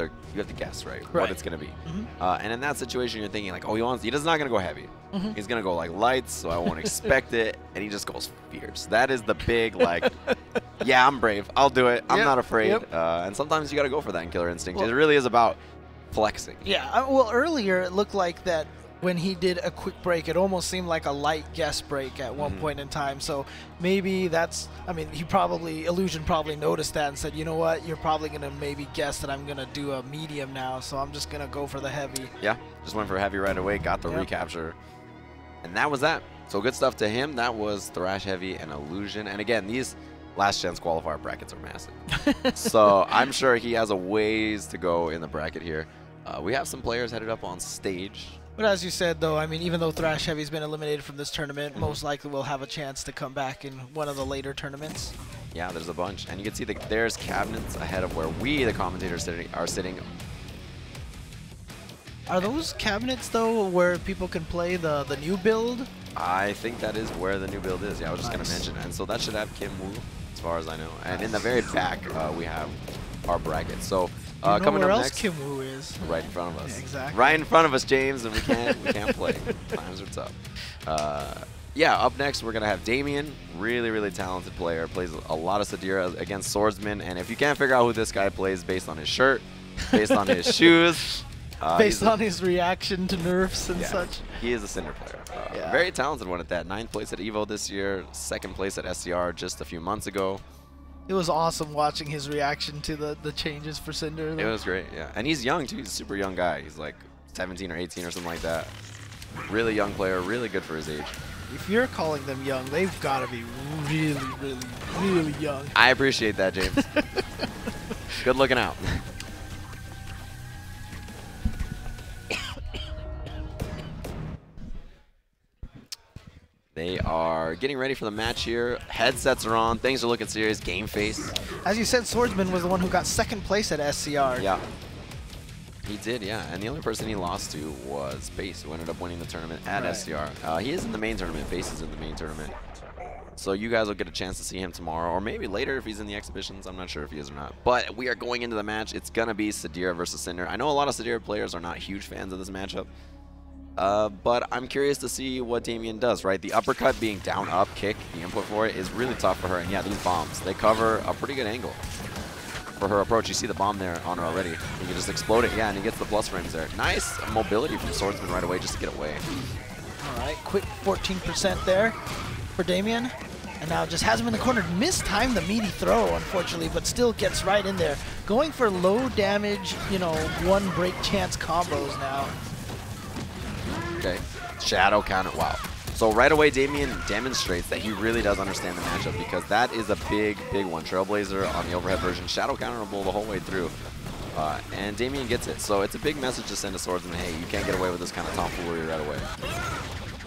you have to guess, right, what it's going to be. And in that situation, you're thinking like, oh, he's not going to go heavy. He's going to go like lights, so I won't expect it. And he just goes fierce. That is the big, like, yeah, I'm brave. I'll do it. I'm not afraid. And sometimes you got to go for that in Killer Instinct. Well, it really is about flexing. Yeah, well, earlier it looked like that when he did a quick break, it almost seemed like a light guess break at one point in time. So maybe that's, I mean, Illusion probably noticed that and said, you know what, you're probably going to maybe guess that I'm going to do a medium now, so I'm just going to go for the heavy. Yeah, just went for heavy right away, got the recapture, and that was that. So good stuff to him. That was Thrash Heavy and Illusion. And again, these last chance qualifier brackets are massive. So I'm sure he has a ways to go in the bracket here. We have some players headed up on stage. But as you said, though, I mean, even though Thrash Heavy's been eliminated from this tournament, most likely will have a chance to come back in one of the later tournaments. Yeah, there's a bunch. And you can see that there's cabinets ahead of where we, the commentators, are sitting. Are those cabinets, though, where people can play the new build? I think that is where the new build is. Yeah, I was just going to mention. And so that should have Kim Woo, as far as I know. And in the very back, we have our bracket. So coming up next, Kim Woo is right in front of us. Yeah, exactly. Right in front of us, James, and we can't play. Times are tough. Yeah, up next we're gonna have Daymein, really talented player, plays a lot of Sadira against Swordsman, and if you can't figure out who this guy plays based on his shirt, based on his shoes, based on his reaction to nerfs and such, he is a Cinder player. Very talented one at that. 9th place at EVO this year, 2nd place at SCR just a few months ago. It was awesome watching his reaction to the changes for Cinder. It was great, yeah. And he's young, too. He's a super young guy. He's like 17 or 18 or something like that. Really young player, really good for his age. If you're calling them young, they've got to be really young. I appreciate that, James. Good looking out. They are getting ready for the match here. Headsets are on. Things are looking serious. Game face. As you said, Swordsman was the one who got 2nd place at SCR. Yeah. He did, yeah. And the only person he lost to was Base, who ended up winning the tournament at SCR. He is in the main tournament. Base is in the main tournament. So you guys will get a chance to see him tomorrow, or maybe later if he's in the exhibitions. I'm not sure if he is or not. But we are going into the match. It's going to be Sadira versus Cinder. I know a lot of Sadira players are not huge fans of this matchup. But I'm curious to see what Daymein does, right? The uppercut being down-up kick, the input for it, is really tough for her. And yeah, these bombs, they cover a pretty good angle for her approach. You see the bomb there on her already. You can just explode it, yeah, and he gets the plus frames there. Nice mobility from Swordsman right away just to get away. All right, quick 14% there for Daymein. And now just has him in the corner. Mistimed the meaty throw, unfortunately, but still gets right in there. Going for low damage, you know, 1 break chance combos now. Okay, shadow counter, wow. So right away, Daymein demonstrates that he really does understand the matchup, because that is a big one. Trailblazer on the overhead version, shadow counterable the whole way through. And Daymein gets it. So it's a big message to send to Swordsman, hey, you can't get away with this kind of tomfoolery right away.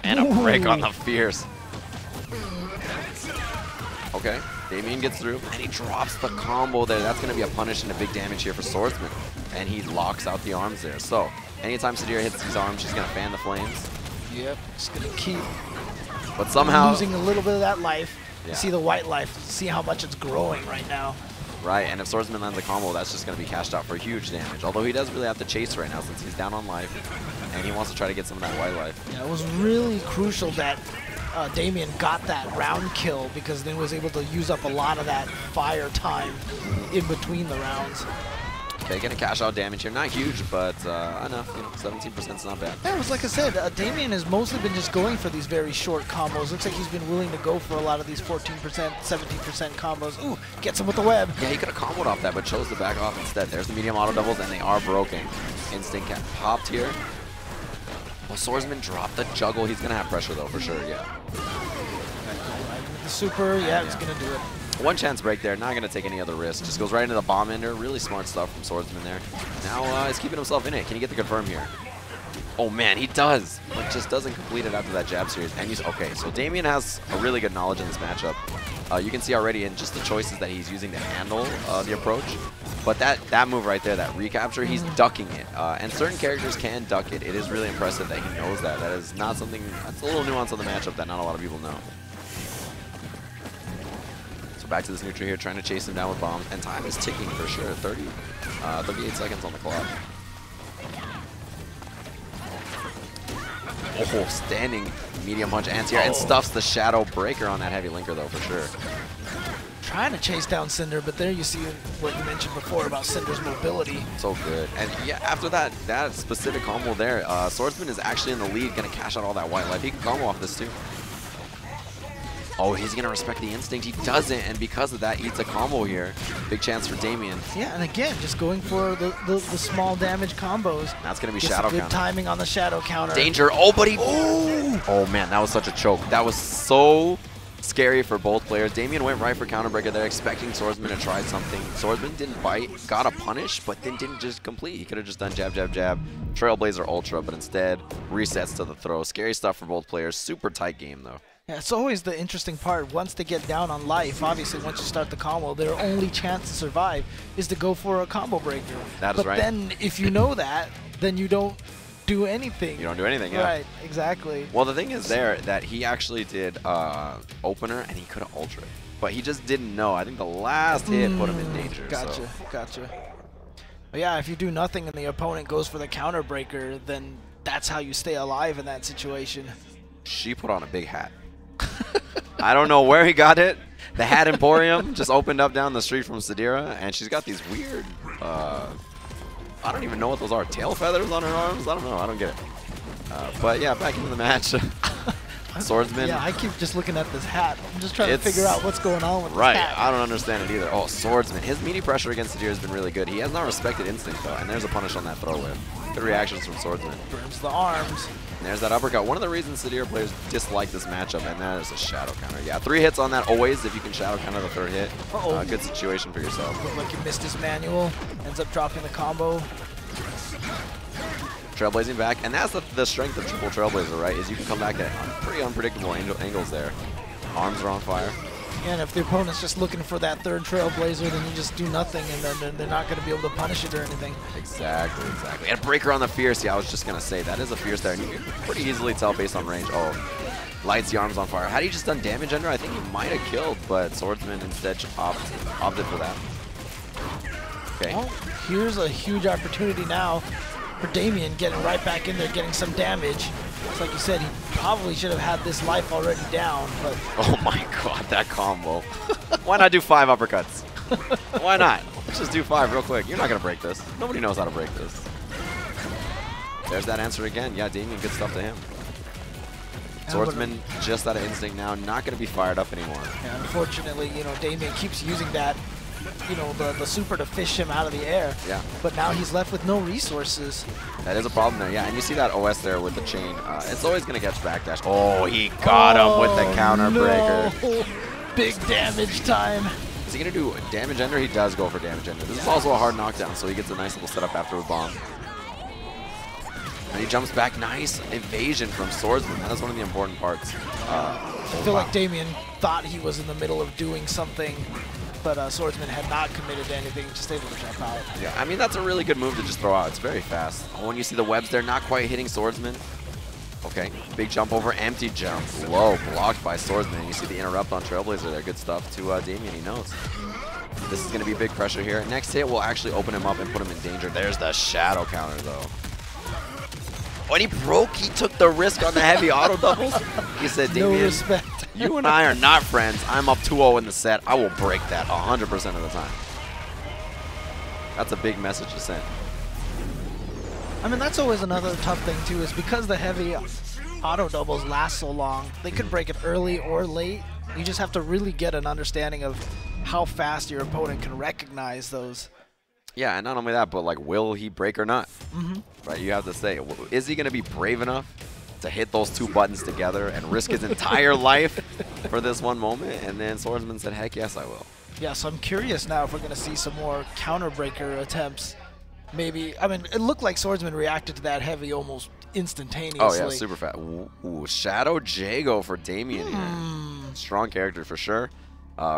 And a break on the fierce. Okay, Daymein gets through, and he drops the combo there. That's going to be a punish and a big damage here for Swordsman. And he locks out the arms there. So anytime Sadira hits these arms, she's going to fan the flames. Yep, just going to keep losing a little bit of that life. Yeah. See the white life, see how much it's growing right now. Right, and if Swordsman lands a combo, that's just going to be cashed out for huge damage. Although he does really have to chase right now since he's down on life, and he wants to try to get some of that white life. Yeah, it was really crucial that Daymein got that round kill, because then was able to use up a lot of that fire time in between the rounds. Okay, gonna cash out damage here. Not huge, but enough. You know, 17% is not bad. Yeah, it was like I said, Daymein has mostly been just going for these very short combos. Looks like he's been willing to go for a lot of these 14%, 17% combos. Ooh, gets him with the web. Yeah, he could have comboed off that, but chose to back off instead. There's the medium auto doubles, and they are broken. Instinct cap popped here. Well, Swordsman dropped the juggle. He's gonna have pressure though, for sure. Yeah. The super, yeah, he's gonna do it. 1 chance break there, not going to take any other risk. Just goes right into the bomb ender. Really smart stuff from Swordsman there. Now he's keeping himself in it. Can he get the confirm here? Oh man, he does, but just doesn't complete it after that jab series. And he's okay. So Daymein has a really good knowledge in this matchup. You can see already in just the choices that he's using to handle the approach. But that move right there, that recapture, he's ducking it. And certain characters can duck it. It is really impressive that he knows that. That is not something, that's a little nuance of the matchup that not a lot of people know. Back to this neutral here, trying to chase him down with bombs, and time is ticking for sure. 30 38 seconds on the clock. Oh, standing medium punch anti-air and stuffs the Shadow Breaker on that heavy linker, though, for sure. Trying to chase down Cinder, but there you see what you mentioned before about Cinder's mobility. So good. And yeah, after that specific combo there, Swordsman is actually in the lead, going to cash out all that white life. He can combo off this too. Oh, he's going to respect the instinct. He doesn't, and because of that, eats a combo here. Big chance for Daymein. Yeah, and again, just going for the small damage combos. That's going to be Gets shadow good counter. timing on the shadow counter. Danger. Oh, but he... Oh, man, that was such a choke. That was so scary for both players. Daymein went right for counter breaker there, expecting Swordsman to try something. Swordsman didn't bite, got a punish, but then didn't just complete. He could have just done jab, jab, jab, Trailblazer Ultra, but instead resets to the throw. Scary stuff for both players. Super tight game, though. Yeah, it's always the interesting part. Once they get down on life, obviously once you start the combo, their only chance to survive is to go for a combo breaker. That is right. But then if you know that, then you don't do anything. You don't do anything, yeah. Right, exactly. Well, the thing is there that he actually did opener and he could have ultra, but he just didn't know. I think the last hit put him in danger. Gotcha, so. gotcha. But yeah, if you do nothing and the opponent goes for the counter breaker, then that's how you stay alive in that situation. She put on a big hat. I don't know where he got it. The Hat Emporium just opened up down the street from Sadira, and she's got these weird, I don't even know what those are, tail feathers on her arms? I don't know, I don't get it. But yeah, back into the match. Swordsman. Yeah, I keep just looking at this hat. I'm just trying to figure out what's going on with this hat. I don't understand it either. Oh, Swordsman. His meaty pressure against Sadira has been really good. He has not respected instinct, though, and there's a punish on that throw whip. Good reactions from Swordsman. Burns the arms. And there's that uppercut. One of the reasons Sadira players dislike this matchup, and that is a shadow counter. Yeah, 3 hits on that always if you can shadow counter the 3rd hit. Good situation for yourself. Looked like he missed his manual. Ends up dropping the combo. Trailblazing back, and that's the strength of triple Trailblazer, right? Is you can come back at pretty unpredictable angles there. Arms are on fire. And if the opponent's just looking for that 3rd Trailblazer, then you just do nothing, and then they're not going to be able to punish it or anything. Exactly, exactly. And breaker on the Fierce. Yeah, I was just going to say, that is a Fierce there, and you can pretty easily tell based on range. Oh, lights the arms on fire. Had he just done damage under, I think he might have killed, but Swordsman instead opted for that. Okay. Well, here's a huge opportunity now for Daymein, getting right back in there, getting some damage. It's like you said, he probably should have had this life already down, but... Oh my god, that combo. Why not do 5 uppercuts? Why not? Let's just do 5 real quick. You're not going to break this. Nobody knows how to break this. There's that answer again. Yeah, Daymein, good stuff to him. Swordsman just out of instinct now, not going to be fired up anymore. Yeah, unfortunately, you know, Daymein keeps using that, you know, the super to fish him out of the air. Yeah. But now he's left with no resources. That is a problem there, yeah. And you see that OS there with the chain. It's always going to catch backdash. Oh, he got him with the counter breaker. No. Big damage time. Is he going to do damage ender? He does go for damage ender. This is also a hard knockdown, so he gets a nice little setup after a bomb. And he jumps back. Nice evasion from Swordsman. That is one of the important parts. I feel like Daymein thought he was in the middle of doing something, but Swordsman had not committed to anything, just able to jump out. Yeah, I mean, that's a really good move to just throw out. It's very fast. Oh, when you see the webs there, not quite hitting Swordsman. Okay, big jump over, empty jump. Low, blocked by Swordsman. You see the interrupt on Trailblazer there. Good stuff to Daymein, he knows. This is going to be big pressure here. Next hit will actually open him up and put him in danger. There's the shadow counter, though. When he broke, he took the risk on the heavy auto doubles. He said, Daymein, no respect. You and I are not friends. I'm up 2-0 in the set. I will break that 100% of the time. That's a big message to send. I mean, that's always another tough thing, too, is because the heavy auto doubles last so long, they could break it early or late. You just have to really get an understanding of how fast your opponent can recognize those. Yeah, and not only that, but like, will he break or not? Right, you have to say, is he going to be brave enough to hit those 2 buttons together and risk his entire life for this one moment? And then Swordsman said, heck yes, I will. Yeah, so I'm curious now if we're going to see some more counter breaker attempts. Maybe, I mean, it looked like Swordsman reacted to that heavy almost instantaneously. Oh, yeah, super fast. Ooh, Shadow Jago for Daymein here. Strong character for sure.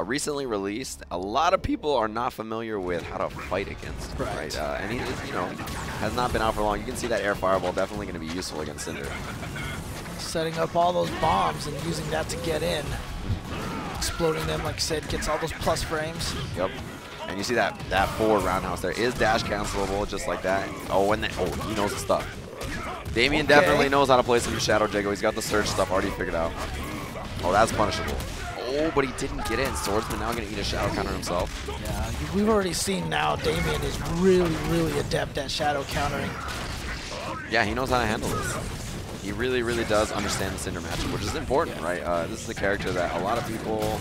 Recently released. A lot of people are not familiar with how to fight against. Right. And he, you know, has not been out for long. You can see that air fireball definitely going to be useful against Cinder. Setting up all those bombs and using that to get in. Exploding them, like I said, gets all those plus frames. Yep. And you see that forward roundhouse there is dash cancelable just like that. Oh, and then, oh, he knows the stuff. Daymein definitely knows how to play some Shadow Jago. He's got the surge stuff already figured out. Oh, that's punishable. Oh, but he didn't get in. Swordsman now going to eat a shadow counter himself. Yeah, we've already seen now Daymein is really, really adept at shadow countering. Yeah, he knows how to handle this. He really, really does understand the Cinder matchup, which is important, right? This is a character that a lot of people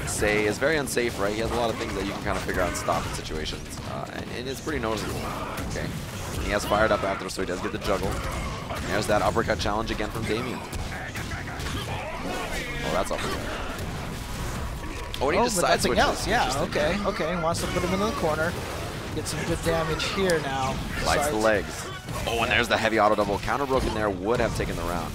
say is very unsafe, right? He has a lot of things that you can kind of figure out and stop in situations. And it's pretty noticeable. Okay. He has fired up after, so he does get the juggle. And there's that uppercut challenge again from Daymein. Oh, that's uppercut. Oh, and he just side switches. Else. Yeah, okay, okay. Wants to put him into the corner. Get some good damage here now. Lights the legs. Oh, and there's the heavy auto double. Counter broken there would have taken the round.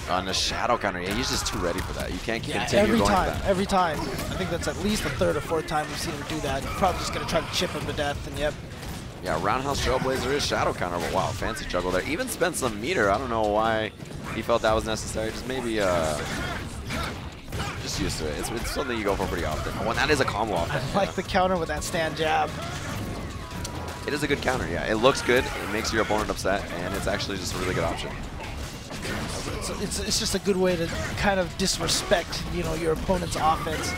On the shadow counter, yeah, he's just too ready for that. You can't continue going time, with that. Every time. I think that's at least the third or fourth time we've seen him do that. He's probably just going to try to chip him to death, and yep. Yeah, Roundhouse Trailblazer is shadow counter, but wow, fancy juggle there. Even spent some meter. I don't know why he felt that was necessary. Just maybe, just used to it. It's something you go for pretty often. Oh, and that is a combo off. I like the counter with that stand jab. It is a good counter, yeah. It looks good. It makes your opponent upset, and it's actually just a really good option. It's just a good way to kind of disrespect, you know, your opponent's offense.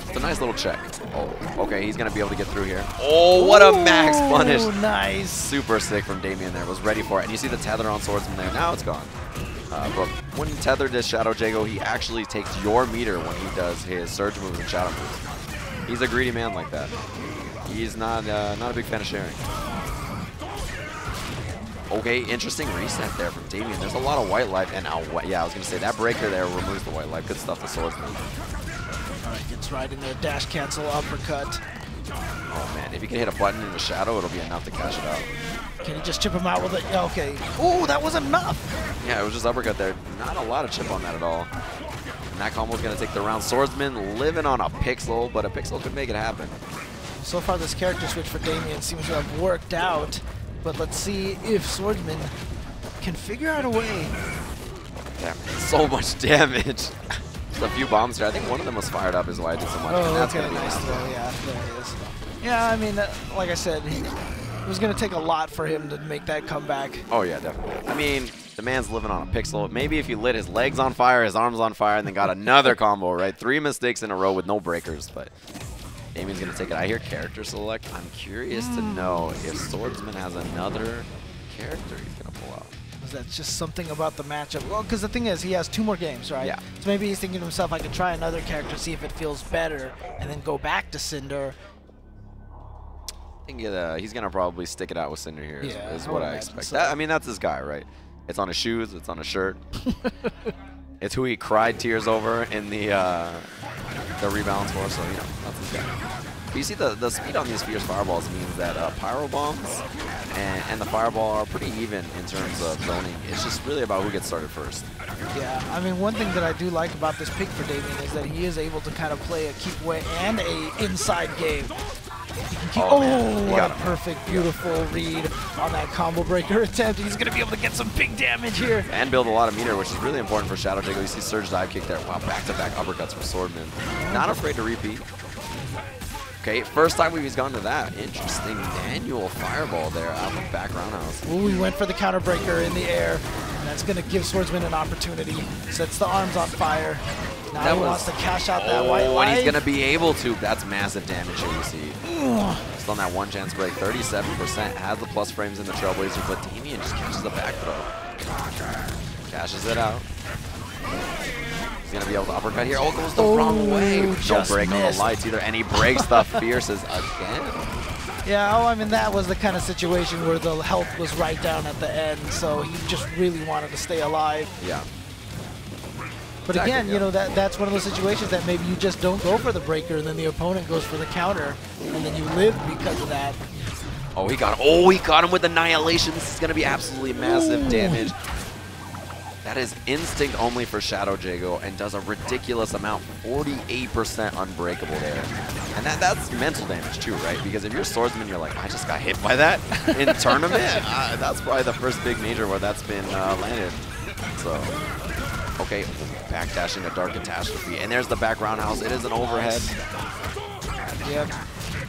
It's a nice little check. Oh, okay, he's going to be able to get through here. Oh, what a max punish. Nice. Super sick from Daymein there. Was ready for it. And you see the tether on Swordsman there. Now it's gone. But when he tethered this Shadow Jago, he actually takes your meter when he does his surge moves and shadow moves. He's a greedy man like that. He's not a big fan of sharing. Okay, interesting reset there from Daymein. There's a lot of white life, and yeah, I was gonna say that breaker there removes the white life. Good stuff, the Swordsman. All right, gets right in there, dash cancel, uppercut. Oh man, if he can hit a button in the shadow, it'll be enough to cash it out. Can he just chip him out with it? Yeah, okay. Oh, that was enough. Yeah, it was just uppercut there. Not a lot of chip on that at all. And that combo's gonna take the round. Swordsman living on a pixel, but a pixel could make it happen. So far, this character switch for Daymein seems to have worked out. But let's see if Swordsman can figure out a way. Damn, so much damage. Just a few bombs here. I think one of them was fired up is why I did so much. Oh, that's okay, nice throw. Yeah, there it is. Yeah, I mean, like I said, it was going to take a lot for him to make that comeback. Oh, yeah, definitely. I mean, the man's living on a pixel. Maybe if he lit his legs on fire, his arms on fire, and then got another combo, right? 3 mistakes in a row with no breakers, but Daymein going to take it. I hear character select. I'm curious to know if Swordsman has another character he's going to pull out. Is that just something about the matchup? Well, because the thing is, he has 2 more games, right? Yeah. So maybe he's thinking to himself, I could try another character, see if it feels better, and then go back to Cinder. I think he's going to probably stick it out with Cinder here is what I expect. So. That, I mean, that's his guy, right? It's on his shoes. It's on his shirt. It's who he cried tears over in the rebalance for, so, you know, that's his guy. But you see the speed on these fierce fireballs means that pyro bombs and the fireball are pretty even in terms of zoning. It's just really about who gets started first. Yeah, I mean, one thing that I do like about this pick for Daymein is that he is able to kind of play a keep away and a inside game. He can keep, what a perfect, beautiful read on that combo breaker attempt. He's going to be able to get some big damage here. And build a lot of meter, which is really important for Shadow Jago. You see surge dive kick there. Wow, back-to-back uppercuts for Swordman. Not afraid to repeat. Okay, first time he's gone to that. Interesting manual fireball there out of the back roundhouse. Ooh, we went for the counter breaker in the air. And that's going to give Swordsman an opportunity. Sets the arms on fire. Now he wants to cash out that white light. And he's going to be able to. That's massive damage here, you see. Still on that one chance break. 37% has the plus frames in the Trailblazer, but Daymein just catches the back throw. Cashes it out. He's going to be able to uppercut here. Oh, goes the wrong way. No break on the lights either. And he breaks the fierces again. Yeah, I mean, that was the kind of situation where the health was right down at the end, so he just really wanted to stay alive. Yeah. But again, you know, that's one of those situations that maybe you just don't go for the breaker, and then the opponent goes for the counter, and then you live because of that. Oh, he got him with Annihilation. This is going to be absolutely massive damage. That is instinct only for Shadow Jago and does a ridiculous amount, 48% unbreakable there. And that's mental damage too, right? Because if you're Swordsman, you're like, I just got hit by that in tournament. That's probably the first big major where that's been landed. So, okay, backdashing a Dark Catastrophe. And there's the back roundhouse. It is an overhead. Yep.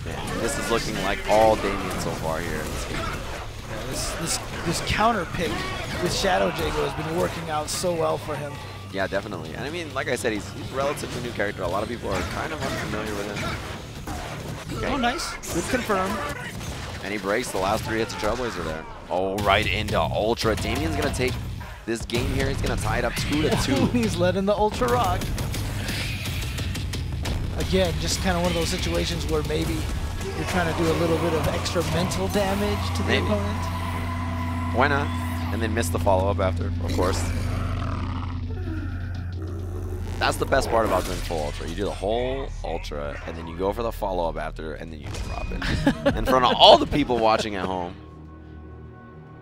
Man, this is looking like all Daymein so far here in this game. Yeah, this counter pick with Shadow Jago has been working out so well for him. Yeah, definitely. And I mean, like I said, he's a relatively new character. A lot of people are kind of unfamiliar with him. Okay. Oh, nice. Good confirm. And he breaks the last 3 hits of Trailblazer there. Oh, right into Ultra. Damien's going to take this game here. He's going to tie it up 2-2. He's letting the Ultra rock. Again, just kind of one of those situations where maybe you're trying to do a little bit of extra mental damage to the opponent. Why not? And then miss the follow-up after, of course. That's the best part about doing full Ultra. You do the whole Ultra, and then you go for the follow-up after, and then you drop it. In front of all the people watching at home,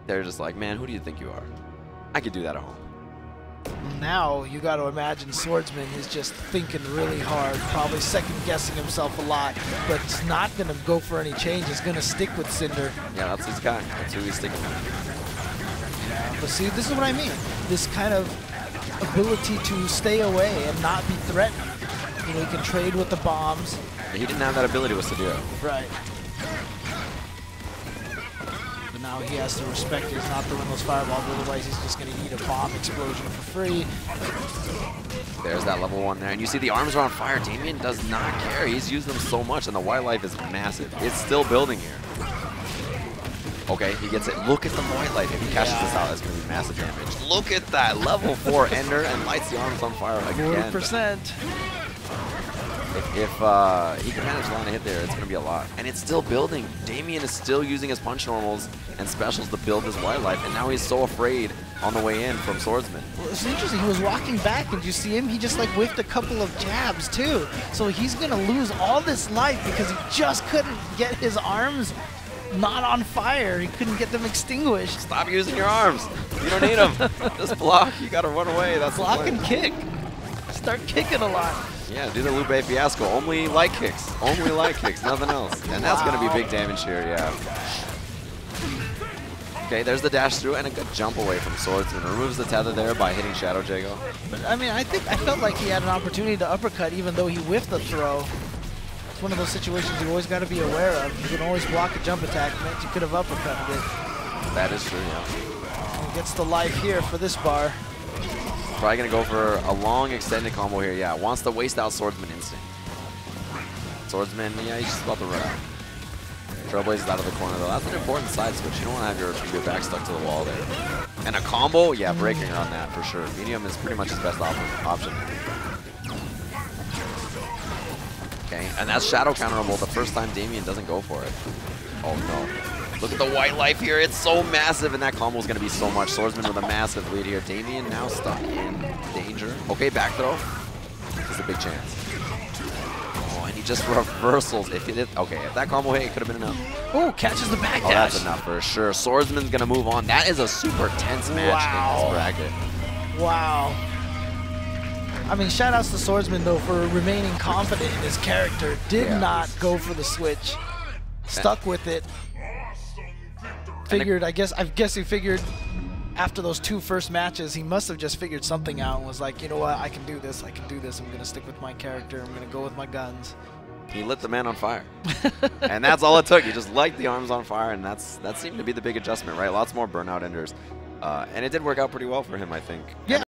they're just like, man, who do you think you are? I could do that at home. Now you got to imagine Swordsman is just thinking really hard, probably second-guessing himself a lot, but he's not going to go for any change. He's going to stick with Cinder. Yeah, that's his guy. That's who he's sticking with. Yeah, but see, this is what I mean. This kind of ability to stay away and not be threatened. You know, he can trade with the bombs. He didn't have that ability with Sadio. Right. But now he has to respect it. He's not throwing those fireballs, otherwise he's just going to eat a bomb explosion for free. There's that level 1 there. And you see the arms are on fire. Daymein does not care. He's used them so much, and the wildlife is massive. It's still building here. Okay, he gets it. Look at the white light. If he catches this out, that's going to be massive damage. Look at that. Level 4 Ender and lights the arms on fire again. 40%. If he can manage to land a hit there, it's going to be a lot. And it's still building. Daymein is still using his punch normals and specials to build his wildlife, and now he's so afraid on the way in from Swordsman. Well, it's interesting. He was walking back, and you see him? He just like whiffed a couple of jabs, too. So he's going to lose all this life because he just couldn't get his arms not on fire. He couldn't get them extinguished. Stop using your arms. You don't need them. Just block. You got to run away. That's block and kick. Start kicking a lot. Yeah, do the Lupe Fiasco. Only light kicks. Only light kicks. Nothing else. And that's going to be big damage here, yeah. Okay, there's the dash through and a good jump away from Swordsman. Removes the tether there by hitting Shadow Jago. But, I mean, I felt like he had an opportunity to uppercut even though he whiffed the throw. One of those situations you always got to be aware of. You can always block a jump attack, meant you could have uppercutted it. That is true, yeah. He gets the life here for this bar. Probably going to go for a long extended combo here, yeah. Wants to waste out Swordsman instinct. Swordsman, yeah, he's just about to run out. Trailblazer's out of the corner, though. That's an important side switch. You don't want to have your back stuck to the wall there. And a combo? Yeah, breaking on that for sure. Medium is pretty much his best option. Okay, and that's shadow counterable the first time Daymein doesn't go for it. Oh no. Look at the white life here. It's so massive, and that combo is going to be so much. Swordsman with a massive lead here. Daymein now stuck in danger. Okay, back throw. This is a big chance. Oh, and he just reversals. If it did, okay, if that combo hit, it could have been enough. Oh, catches the back dash. Oh, that's enough for sure. Swordsman's going to move on. That is a super tense match in this bracket. Wow. I mean, shout-outs to Swordsman, though, for remaining confident in his character. Did not go for the switch. Stuck with it. Figured, I guess he figured after those 2 first matches, he must have just figured something out and was like, you know what, I can do this, I'm going to stick with my character, I'm going to go with my guns. He lit the man on fire. And that's all it took. He just light the arms on fire, and that seemed to be the big adjustment, right? Lots more burnout enders. And it did work out pretty well for him, I think. Yeah,